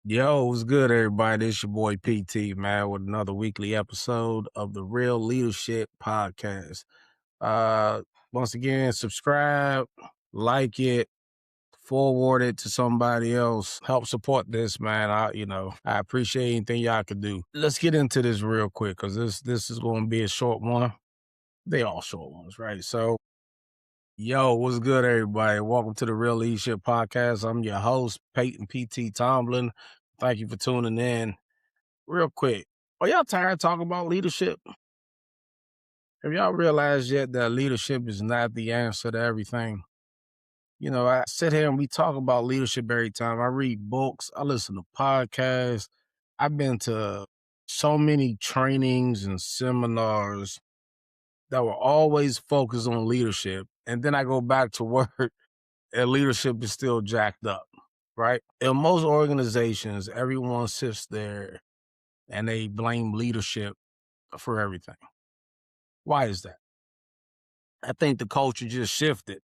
Yo, what's good, everybody? This your boy PT, man, with another weekly episode of the Real Leadership Podcast. Uh, Once again, subscribe, like it, forward it to somebody else. Help support this, man. I appreciate anything y'all can do. Let's get into this real quick because this is going to be a short one. They all short ones, right? So, yo, what's good, everybody? Welcome to the Real Leadership Podcast. I'm your host, Peyton PT Tomblin. Thank you for tuning in. Real quick, are y'all tired of talking about leadership? Have y'all realized yet that leadership is not the answer to everything? You know, I sit here and we talk about leadership every time. I read books, I listen to podcasts. I've been to so many trainings and seminars that were always focused on leadership. And then I go back to work and leadership is still jacked up, right? In most organizations, everyone sits there and they blame leadership for everything. Why is that? I think the culture just shifted.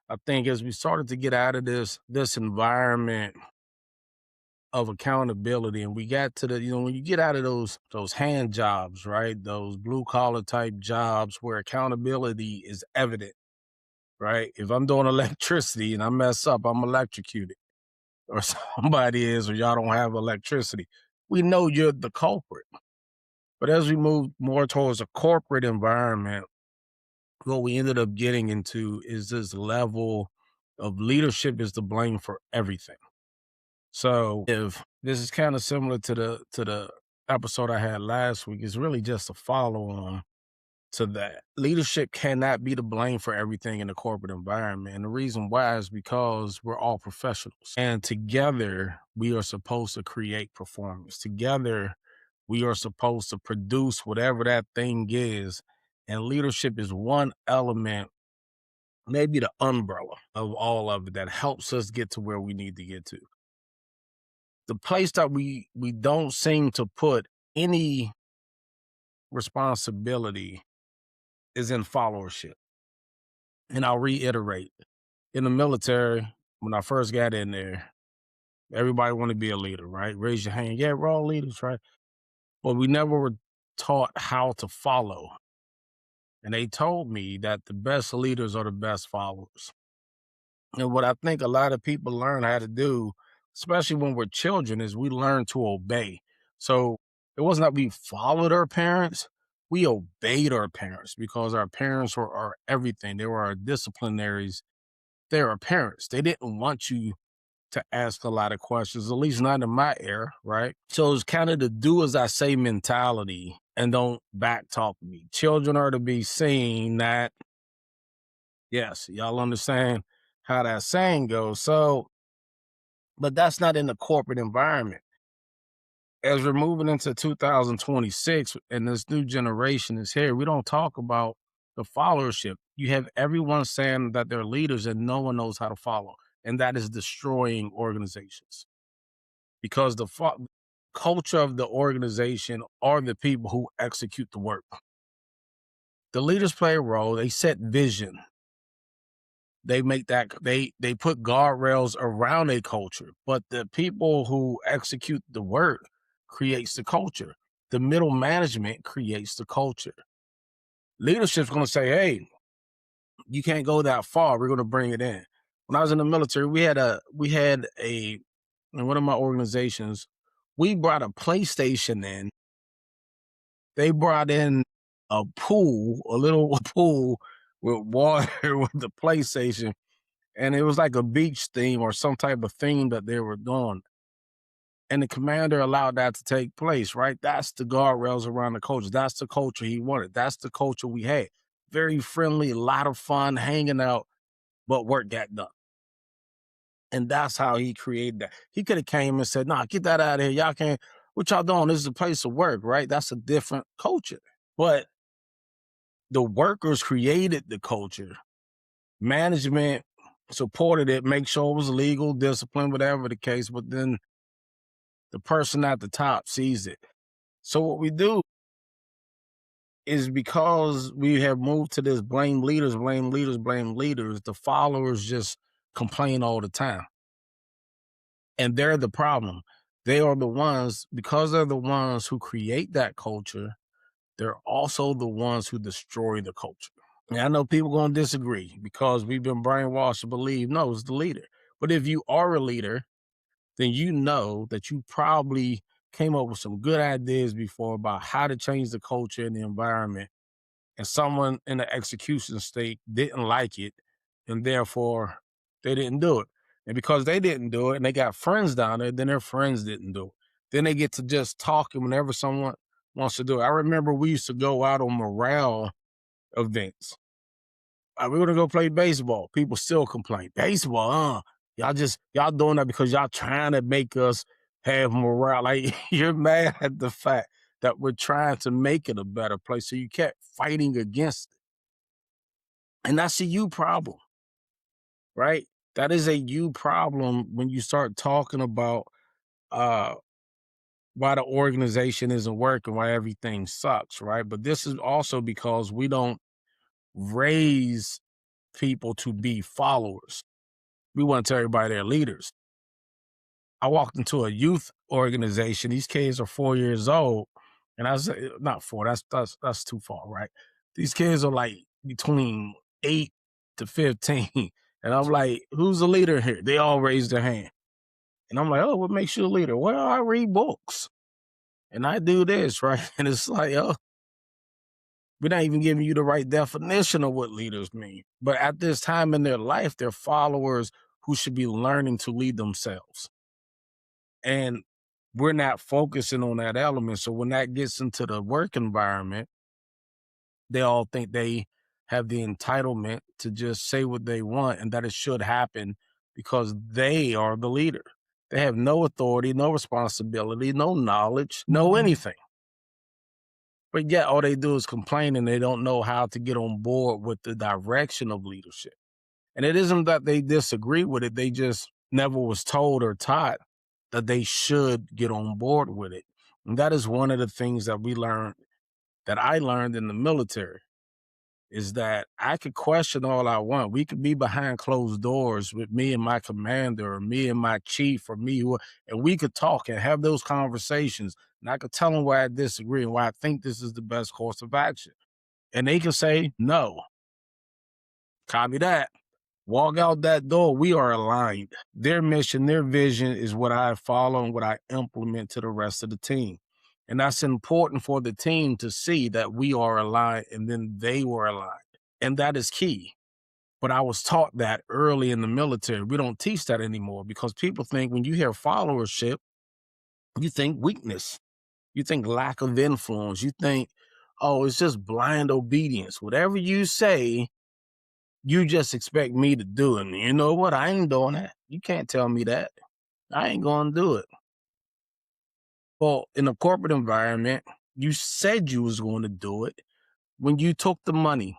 I think as we started to get out of this environment of accountability and we got to when you get out of those hand jobs, right? Those blue collar type jobs where accountability is evident, right? If I'm doing electricity and I mess up, I'm electrocuted. Or somebody is, or y'all don't have electricity. We know you're the culprit. But as we move more towards a corporate environment, what we ended up getting into is this level of leadership is to blame for everything. So if this is kind of similar to the episode I had last week, it's really just a follow on to that. Leadership cannot be to blame for everything in the corporate environment. And the reason why is because we're all professionals. And together we are supposed to create performance. Together we are supposed to produce whatever that thing is. And leadership is one element, maybe the umbrella of all of it that helps us get to where we need to get to. The place that we don't seem to put any responsibility is in followership. And I'll reiterate, in the military, when I first got in there, everybody wanted to be a leader, right? Raise your hand. Yeah, we're all leaders, right? But we never were taught how to follow. And they told me that the best leaders are the best followers. And what I think a lot of people learn how to do, especially when we're children, is we learn to obey. So it wasn't that we followed our parents, we obeyed our parents because our parents were our everything. They were our disciplinaries. They're our parents. They didn't want you to ask a lot of questions, at least not in my era, right? So it's kind of the do as I say mentality and don't back talk me. Children are to be seen, that, yes, y'all understand how that saying goes. So, but that's not in the corporate environment. As we're moving into 2026 and this new generation is here, we don't talk about the followership. You have everyone saying that they're leaders and no one knows how to follow. And that is destroying organizations because the culture of the organization are the people who execute the work. The leaders play a role. They set vision. They make that they put guardrails around a culture, but the people who execute the work creates the culture. The middle management creates the culture. Leadership's going to say, "Hey, you can't go that far. We're going to bring it in." When I was in the military, we had in one of my organizations, we brought a PlayStation in. They brought in a pool, a little pool with water with the PlayStation. And it was like a beach theme or some type of theme that they were doing. And the commander allowed that to take place, right? That's the guardrails around the culture. That's the culture he wanted. That's the culture we had. Very friendly, a lot of fun, hanging out, but work got done. And that's how he created that. He could have came and said, "Nah, get that out of here. Y'all can't, what y'all doing? This is a place of work," right? That's a different culture. But the workers created the culture. Management supported it, make sure it was legal, discipline, whatever the case, but then the person at the top sees it. So what we do is, because we have moved to this blame leaders, blame leaders, blame leaders, the followers just complain all the time. And they're the problem. they are the ones, because they're the ones who create that culture, they're also the ones who destroy the culture. And I know people gonna disagree because we've been brainwashed to believe no, it's the leader. But if you are a leader, then you know that you probably came up with some good ideas before about how to change the culture and the environment. And someone in the execution state didn't like it, and therefore they didn't do it. And because they didn't do it and they got friends down there, then their friends didn't do it. Then they get to just talking whenever someone wants to do it. I remember we used to go out on morale events. We want to go play baseball. People still complain. Baseball, y'all doing that because y'all trying to make us have morale. Like you're mad at the fact that we're trying to make it a better place. So you kept fighting against it. And that's a you problem, right? That is a you problem when you start talking about uh why the organization isn't working, why everything sucks, right? But this is also because we don't raise people to be followers. We want to tell everybody they're leaders. I walked into a youth organization. These kids are 4 years old, and I said, not four. That's too far, right? These kids are like between 8 to 15, and I'm like, "Who's the leader here?" They all raise their hand, and I'm like, "Oh, what makes you a leader?" Well, I read books, and I do this, right? And it's like, oh, we're not even giving you the right definition of what leaders mean. But at this time in their life, they're followers who should be learning to lead themselves. And we're not focusing on that element. So when that gets into the work environment, they all think they have the entitlement to just say what they want and that it should happen because they are the leader. They have no authority, no responsibility, no knowledge, no anything. But yet all they do is complain and they don't know how to get on board with the direction of leadership. And it isn't that they disagree with it, they just never was told or taught that they should get on board with it. And that is one of the things that I learned in the military, is that I could question all I want. We could be behind closed doors with me and my commander or me and my chief or me, and we could talk and have those conversations. And I could tell them why I disagree and why I think this is the best course of action. And they can say, no, copy that. Walk out that door, we are aligned. Their mission, their vision is what I follow and what I implement to the rest of the team. And that's important for the team to see that we are aligned and then they were aligned. And that is key. But I was taught that early in the military. We don't teach that anymore because people think when you hear followership, you think weakness. You think lack of influence. You think, oh, it's just blind obedience. Whatever you say, you just expect me to do it. And you know what? I ain't doing that. You can't tell me that. I ain't going to do it. Well, in a corporate environment, you said you was going to do it when you took the money,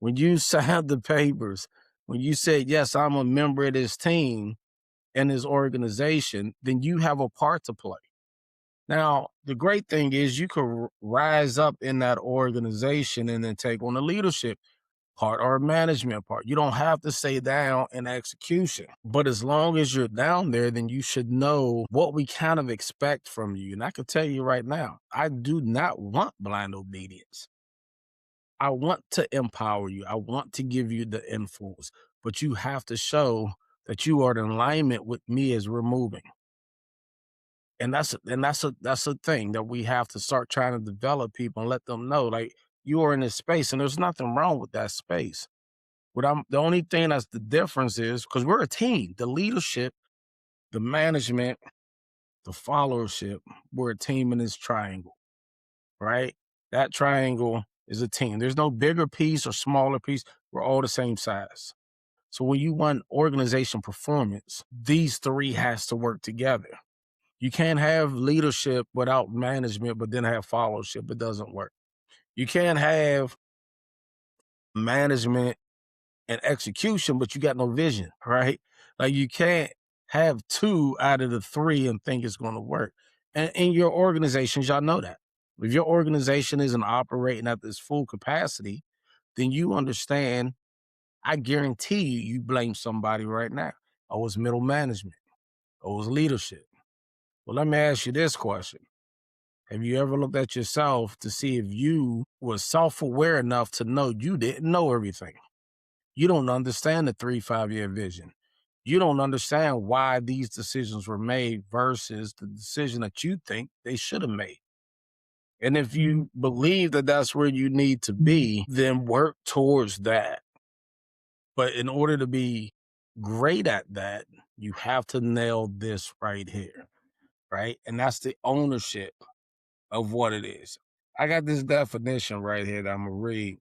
when you signed the papers, when you said, yes, I'm a member of this team and this organization, then you have a part to play. Now, the great thing is you could rise up in that organization and then take on the leadership part or management part. You don't have to stay down in execution. But as long as you're down there, then you should know what we kind of expect from you. And I can tell you right now, I do not want blind obedience. I want to empower you. I want to give you the influence, but you have to show that you are in alignment with me as we're moving. And that's a thing that we have to start trying to develop people and let them know, like, you are in this space and there's nothing wrong with that space. The only thing that's the difference is because we're a team, the leadership, the management, the followership, we're a team in this triangle, right? That triangle is a team. There's no bigger piece or smaller piece. We're all the same size. So when you want organization performance, these three has to work together. You can't have leadership without management, but then have followership. It doesn't work. You can't have management and execution, but you got no vision, right? Like you can't have two out of the three and think it's going to work. And in your organizations, y'all know that. If your organization isn't operating at this full capacity, then you understand, I guarantee you blame somebody right now. Oh, it's middle management. Oh, it's leadership. Well, let me ask you this question. Have you ever looked at yourself to see if you were self-aware enough to know you didn't know everything? You don't understand the 3-5 year vision. You don't understand why these decisions were made versus the decision that you think they should have made. And if you believe that that's where you need to be, then work towards that. But in order to be great at that, you have to nail this right here, right? And that's the ownership of what it is. I got this definition right here that I'm gonna read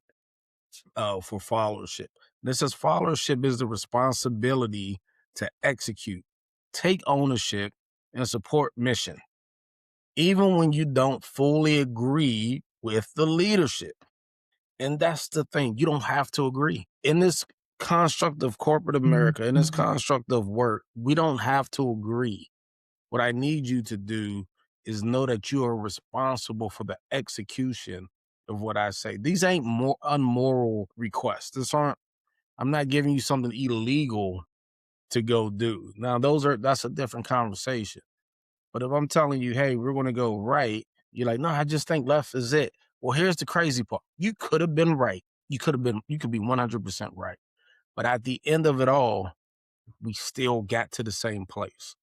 for followership. This says followership is the responsibility to execute, take ownership, and support mission, even when you don't fully agree with the leadership. And that's the thing. You don't have to agree. In this construct of corporate America, in this construct of work, we don't have to agree. What I need you to do is know that you are responsible for the execution of what I say. These ain't more unmoral requests. I'm not giving you something illegal to go do. Now, that's a different conversation. But if I'm telling you, hey, we're going to go right, you're like, no, I just think left is it. Well, here's the crazy part. You could have been right. You could be 100% right. But at the end of it all, we still got to the same place.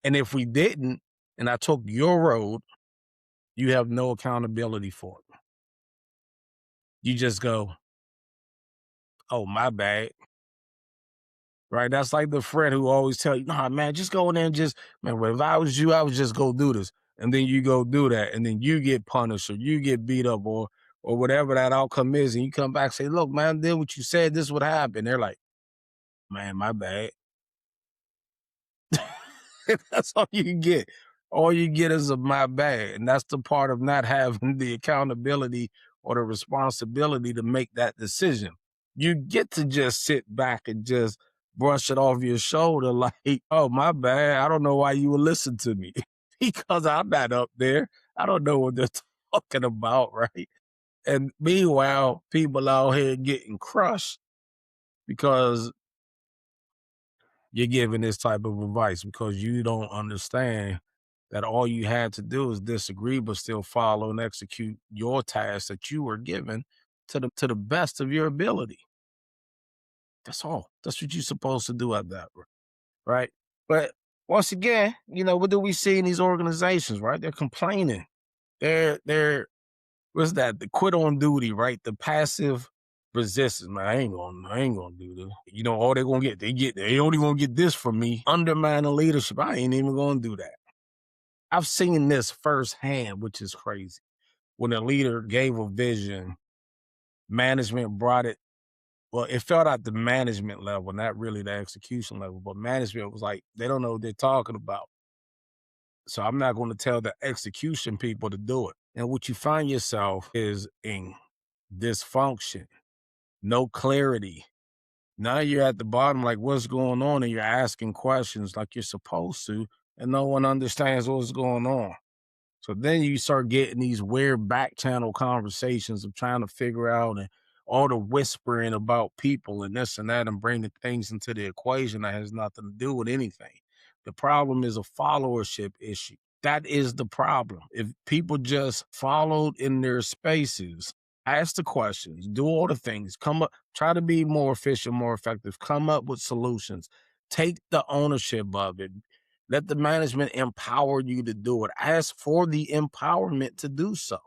And if we didn't, and I took your road, you have no accountability for it. You just go, oh, my bad. Right? That's like the friend who always tell you, nah, man, just go in there and man, well, if I was you, I would just go do this. And then you go do that. And then you get punished or you get beat up or whatever that outcome is. And you come back and say, look, man, I did what you said. This would happen. They're like, man, my bad. That's all you can get. All you get is a my bad. And that's the part of not having the accountability or the responsibility to make that decision. You get to just sit back and just brush it off your shoulder like, oh, my bad. I don't know why you would listen to me because I'm not up there. I don't know what they're talking about, right? And meanwhile, people out here getting crushed because you're giving this type of advice because you don't understand that all you had to do is disagree, but still follow and execute your task that you were given to the best of your ability. That's all. That's what you're supposed to do at that, right? But once again, what do we see in these organizations, right? They're complaining. They're what's that? The quit on duty, right? The passive resistance. Man, I ain't gonna do this. All they're gonna get, they only gonna get this from me. Undermining leadership. I ain't even gonna do that. I've seen this firsthand, which is crazy. When a leader gave a vision, management brought it. Well, it felt at the management level, not really the execution level, but management was like, they don't know what they're talking about. So I'm not going to tell the execution people to do it. And what you find yourself is in dysfunction, no clarity. Now you're at the bottom, like, what's going on? And you're asking questions like you're supposed to, and no one understands what's going on. So then you start getting these weird back channel conversations of trying to figure out and all the whispering about people and this and that and bringing things into the equation that has nothing to do with anything. The problem is a followership issue. That is the problem. If people just followed in their spaces, ask the questions, do all the things, come up, try to be more efficient, more effective, come up with solutions, take the ownership of it. Let the management empower you to do it. Ask for the empowerment to do so,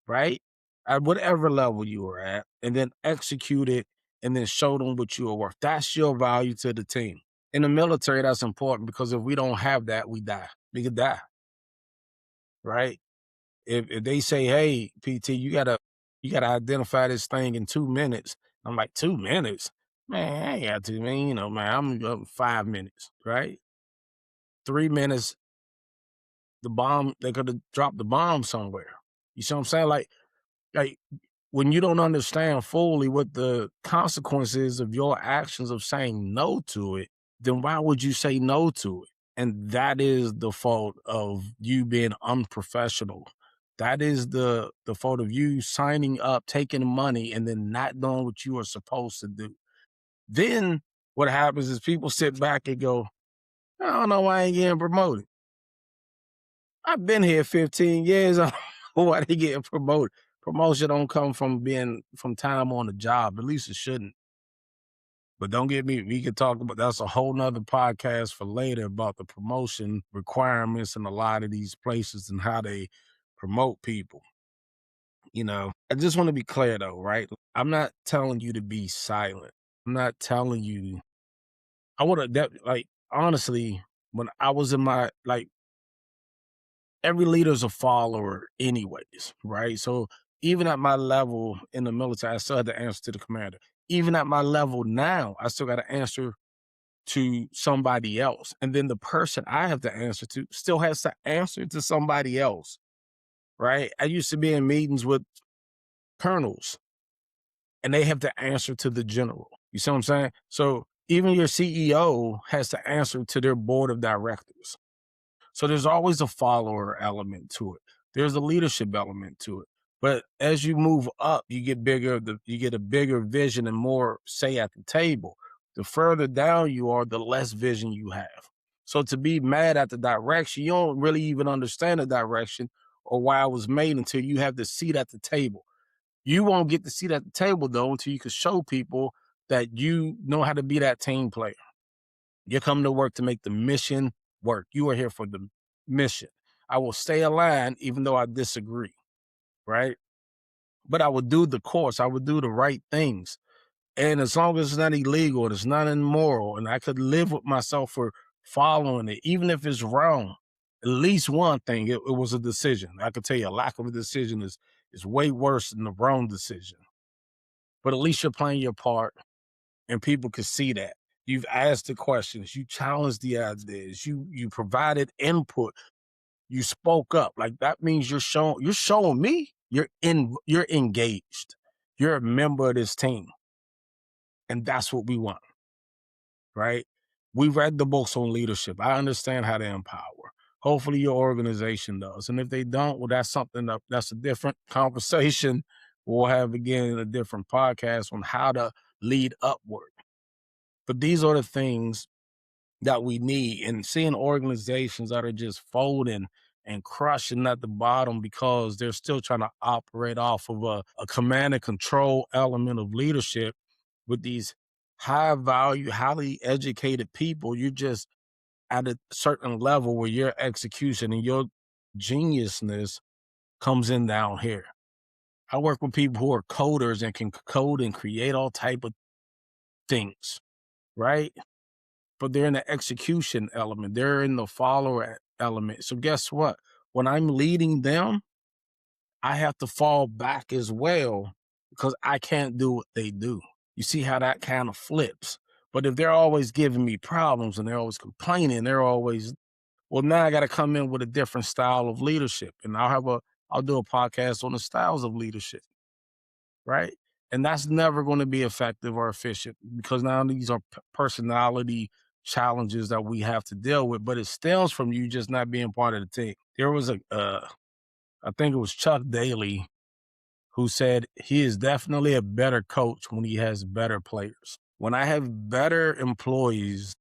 right? At whatever level you are at, and then execute it and then show them what you are worth. That's your value to the team. In the military, that's important because if we don't have that, we die. We could die, right? If they say, hey, PT, you gotta identify this thing in 2 minutes. I'm like, 2 minutes? Man, I ain't got to, man. Man, I'm up 5 minutes, right? 3 minutes, they could have dropped the bomb somewhere. You see what I'm saying? Like when you don't understand fully what the consequences of your actions of saying no to it, then why would you say no to it? And that is the fault of you being unprofessional. That is the fault of you signing up, taking money, and then not doing what you are supposed to do. Then what happens is people sit back and go, I don't know why I ain't getting promoted. I've been here 15 years. I don't know why they getting promoted. Promotion don't come from being from time on the job. At least it shouldn't. But don't get me, we could talk about that's a whole nother podcast for later about the promotion requirements in a lot of these places and how they promote people. I just want to be clear though, right? I'm not telling you to be silent. I'm not telling you I would have that like honestly, when I was in my like every leader's a follower anyways, right? So even at my level in the military, I still had to answer to the commander. Even at my level now, I still got to answer to somebody else. And then the person I have to answer to still has to answer to somebody else, right? I used to be in meetings with colonels and they have to answer to the general. You see what I'm saying? So even your CEO has to answer to their board of directors. So there's always a follower element to it. There's a leadership element to it. But as you move up, you get bigger, you get a bigger vision and more say at the table. The further down you are, the less vision you have. So to be mad at the direction, you don't really even understand the direction or why it was made until you have the seat at the table. You won't get the seat at the table though until you can show people that you know how to be that team player. You're coming to work to make the mission work. You are here for the mission. I will stay aligned even though I disagree, right? But I will do the course. I will do the right things. And as long as it's not illegal and it's not immoral, and I could live with myself for following it, even if it's wrong, at least one thing, it was a decision. I could tell you a lack of a decision is way worse than the wrong decision. But at least you're playing your part and people can see that. You've asked the questions, you challenged the ideas, you provided input, you spoke up. Like that means you're showing me you're engaged. You're a member of this team. And that's what we want, right? We read the books on leadership. I understand how to empower. Hopefully your organization does. And if they don't, well, that's a different conversation. We'll have again a different podcast on how to lead upward. But these are the things that we need. And seeing organizations that are just folding and crushing at the bottom because they're still trying to operate off of a command and control element of leadership with these high value, highly educated people, you're just at a certain level where your execution and your geniusness comes in down here. I work with people who are coders and can code and create all type of things, right? But they're in the execution element. They're in the follower element. So guess what? When I'm leading them, I have to fall back as well because I can't do what they do. You see how that kind of flips. But if they're always giving me problems and they're always complaining, well, now I got to come in with a different style of leadership. And I'll do a podcast on the styles of leadership, right? And that's never going to be effective or efficient because now these are personality challenges that we have to deal with, but it stems from you just not being part of the team. There was I think it was Chuck Daly who said he is definitely a better coach when he has better players. When I have better employees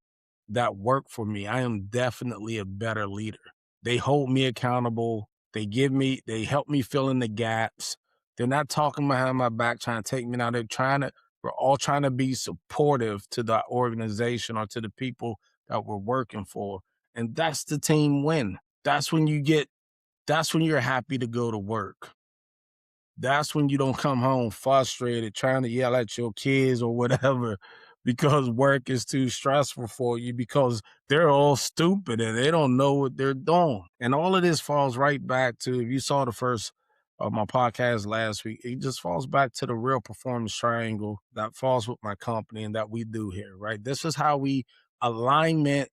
that work for me, I am definitely a better leader. They hold me accountable. They help me fill in the gaps. They're not talking behind my back, trying to take me down. We're all trying to be supportive to the organization or to the people that we're working for. And that's the team win. That's when you're happy to go to work. That's when you don't come home frustrated, trying to yell at your kids or whatever because work is too stressful for you because they're all stupid and they don't know what they're doing. And all of this falls right back to, if you saw the first of my podcast last week, it just falls back to the real performance triangle that falls with my company and that we do here, right? This is how we alignment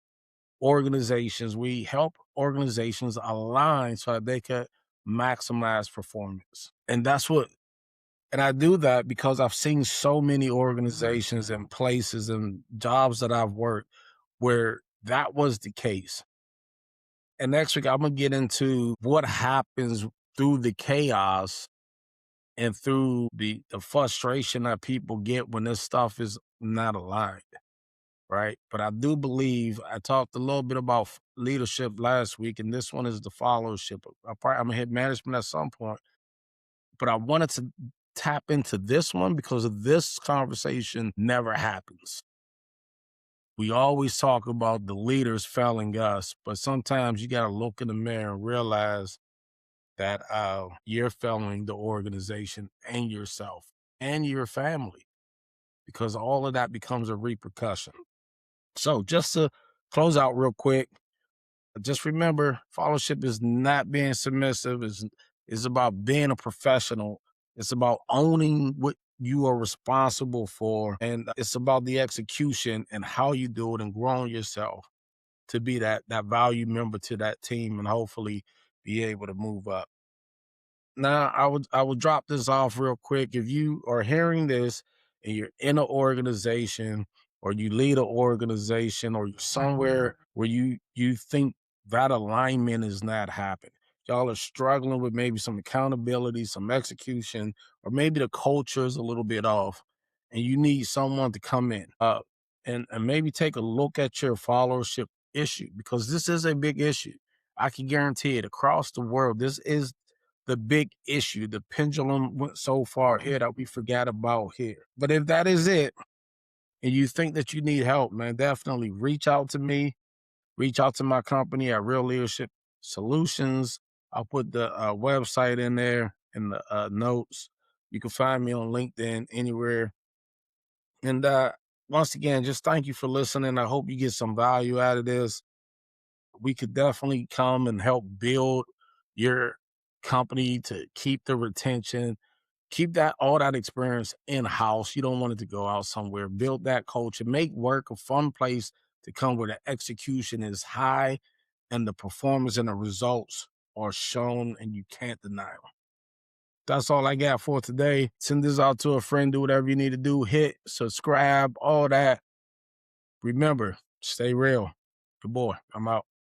organizations. We help organizations align so that they can maximize performance. And I do that because I've seen so many organizations and places and jobs that I've worked where that was the case. And next week, I'm going to get into what happens through the chaos and through the frustration that people get when this stuff is not aligned. right? But I do believe I talked a little bit about leadership last week, and this one is the followership. I'm gonna hit management at some point, but I wanted to tap into this one because of this conversation never happens. We always talk about the leaders failing us, but sometimes you got to look in the mirror and realize that you're failing the organization and yourself and your family because all of that becomes a repercussion. So just to close out real quick, just remember followership is not being submissive. It's about being a professional. It's about owning what you are responsible for. And it's about the execution and how you do it and growing yourself to be that value member to that team and hopefully be able to move up. Now, I would drop this off real quick. If you are hearing this and you're in an organization or you lead an organization or you're somewhere where you think that alignment is not happening, y'all are struggling with maybe some accountability, some execution, or maybe the culture is a little bit off, and you need someone to come in and maybe take a look at your followership issue because this is a big issue. I can guarantee it across the world. This is the big issue. The pendulum went so far here that we forgot about here. But if that is it, and you think that you need help, man, definitely reach out to me. Reach out to my company at Real Leadership Solutions. I'll put the website in there in the notes. You can find me on LinkedIn, anywhere. And once again, just thank you for listening. I hope you get some value out of this. We could definitely come and help build your company to keep the retention, keep that all that experience in-house. You don't want it to go out somewhere. Build that culture, make work a fun place to come where the execution is high and the performance and the results are shown and you can't deny them. That's all I got for today. Send this out to a friend, do whatever you need to do, hit subscribe, all that. Remember, stay real. Good boy. I'm out.